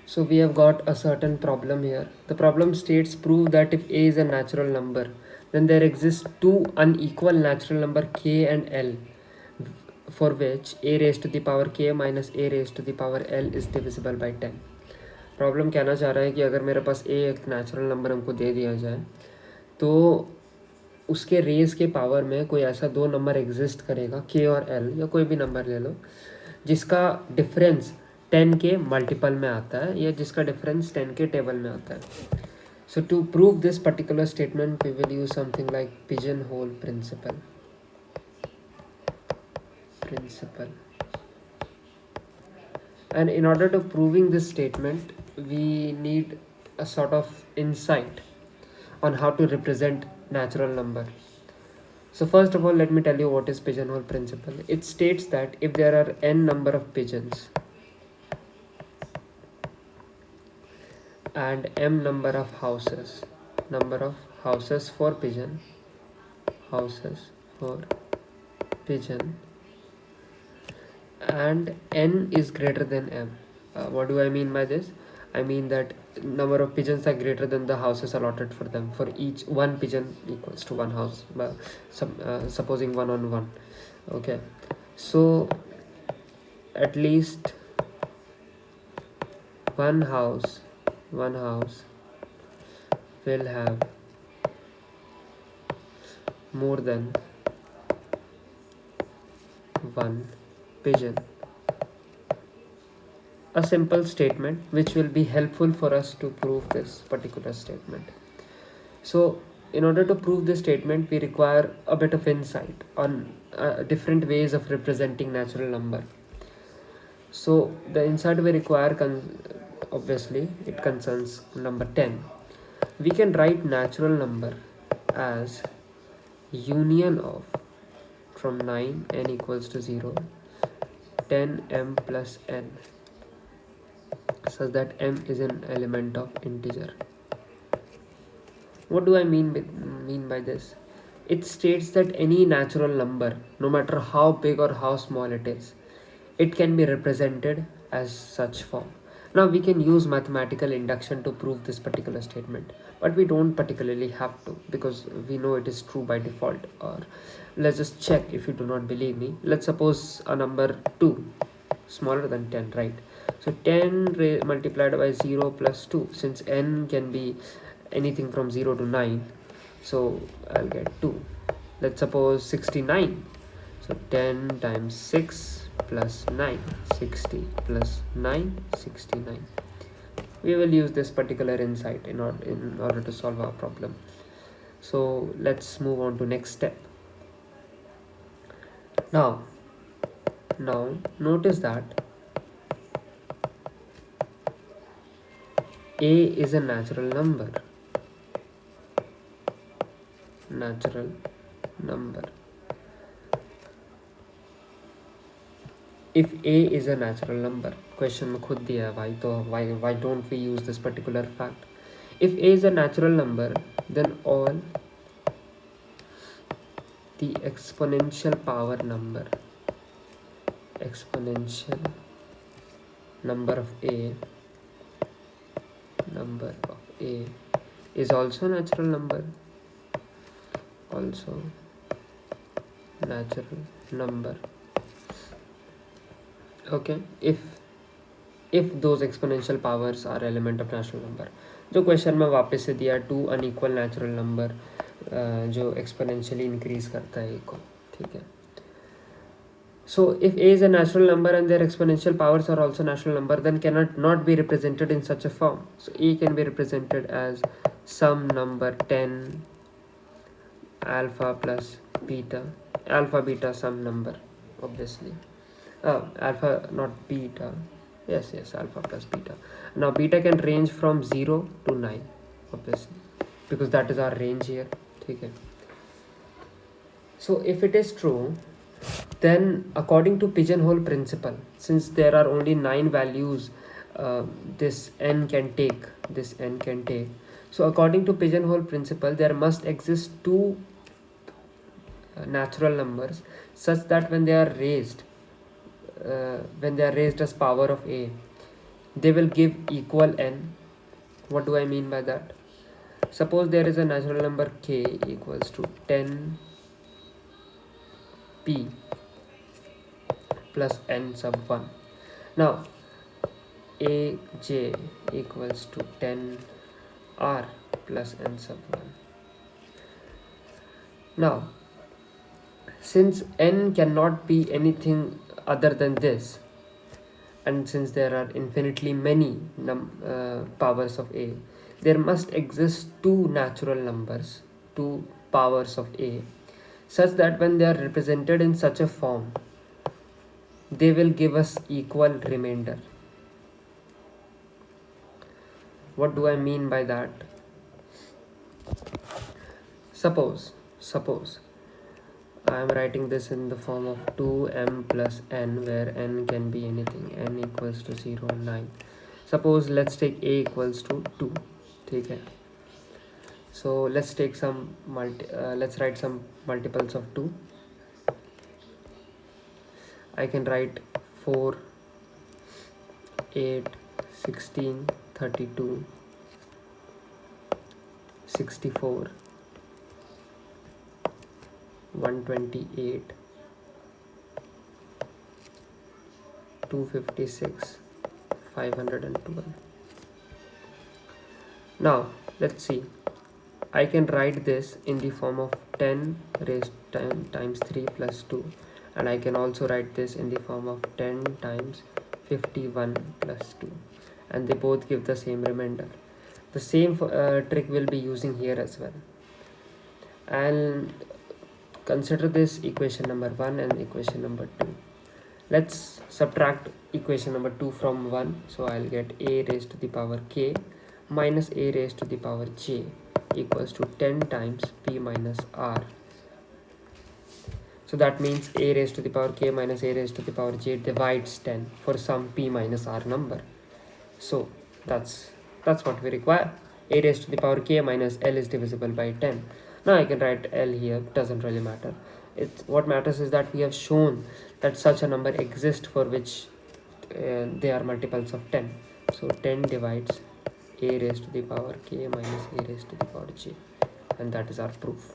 So we have got a certain problem here. The problem states prove that if a is a natural number, then there exist two unequal natural number k and l, for which a raised to the power k minus a raised to the power l is divisible by 10. Problem कहना चाह रहा है कि अगर मेरे पास ए एक natural number हमको दे दिया जाए तो उसके रेस के पावर में कोई ऐसा दो नंबर एग्जिस्ट करेगा के और एल, या कोई भी नंबर ले लो, जिसका डिफरेंस 10 के मल्टीपल में आता है या जिसका डिफरेंस 10 के टेबल में आता है. So to prove this particular statement we will use something like pigeonhole principle. And in order to proving this statement, we need a sort of insight on how to represent natural number. So first of all, let me tell you what is pigeonhole principle. It states that if there are n number of pigeons and m number of houses for pigeon, and n is greater than m. What do I mean by this? I mean that number of pigeons are greater than the houses allotted for them. For each one pigeon equals to one house, supposing 1 on 1. Okay, so at least one house will have more than one pigeon. A simple statement which will be helpful for us to prove this particular statement. So in order to prove this statement, we require a bit of insight on different ways of representing natural number. So the insight we require obviously it concerns number 10. We can write natural number as union of from 9 n equals to 0 10 m plus n, such that m is an element of integer. What do I mean by this? It states that any natural number, no matter how big or how small it is, it can be represented as such form. Now we can use mathematical induction to prove this particular statement, but we don't particularly have to, because we know it is true by default. Or let's just check if you do not believe me. Let's suppose a number 2 smaller than 10, right? So 10 multiplied by 0 plus 2, since n can be anything from 0 to 9, so I'll get 2. Let's suppose 69. So 10 times 6 plus 9, 60 plus 9, 69. We will use this particular insight in order to solve our problem. So let's move on to next step. Now notice that a is a natural number. If a is a natural number, question में खुद दिया है भाई, तो why don't we use this particular fact? If a is a natural number, then all the exponential number of a is also natural number. Okay, if those exponential powers are element of natural number. जो question में वापस से दिया, to unequal natural number जो exponentially increase करता है को, ठीक है. So if a is a natural number and their exponential powers are also natural number, then cannot not be represented in such a form. So a can be represented as some number 10 alpha plus beta, some number, obviously. Alpha, not beta. Yes, alpha plus beta. Now beta can range from 0 to 9, obviously, because that is our range here. Okay. So if it is true, then according to pigeonhole principle, since there are only 9 values this n can take, so according to pigeonhole principle, there must exist two natural numbers such that when they are raised as power of a, they will give equal n. What do I mean by that? Suppose there is a natural number k equals to 10p plus n sub 1. Now aj equals to 10r plus n sub 1. Now, since n cannot be anything other than this, and since there are infinitely many powers of a, there must exist two natural numbers, two powers of a, such that when they are represented in such a form, they will give us equal remainder. What do I mean by that? Suppose I am writing this in the form of 2m plus n, where n can be anything, n equals to 0, 9. Suppose let's take a equals to 2. Okay. So let's take some let's write some multiples of 2. I can write 4, 8, 16, 32, 64, 128, 256, 512. Now let's see. I can write this in the form of 10 raised times 3 plus 2, and I can also write this in the form of 10 times 51 plus 2, and they both give the same remainder. The same trick we'll be using here as well. And consider this equation number 1 and equation number 2. Let's subtract equation number 2 from 1. So I'll get a raised to the power k minus a raised to the power j equals to 10 times p minus r. So that means a raised to the power k minus a raised to the power j divides 10 for some p minus r number. So that's what we require. A raised to the power k minus l is divisible by 10. Now I can write l here, doesn't really matter. What matters is that we have shown that such a number exists for which they are multiples of 10. So 10 divides a raised to the power k minus a raised to the power j, and that is our proof.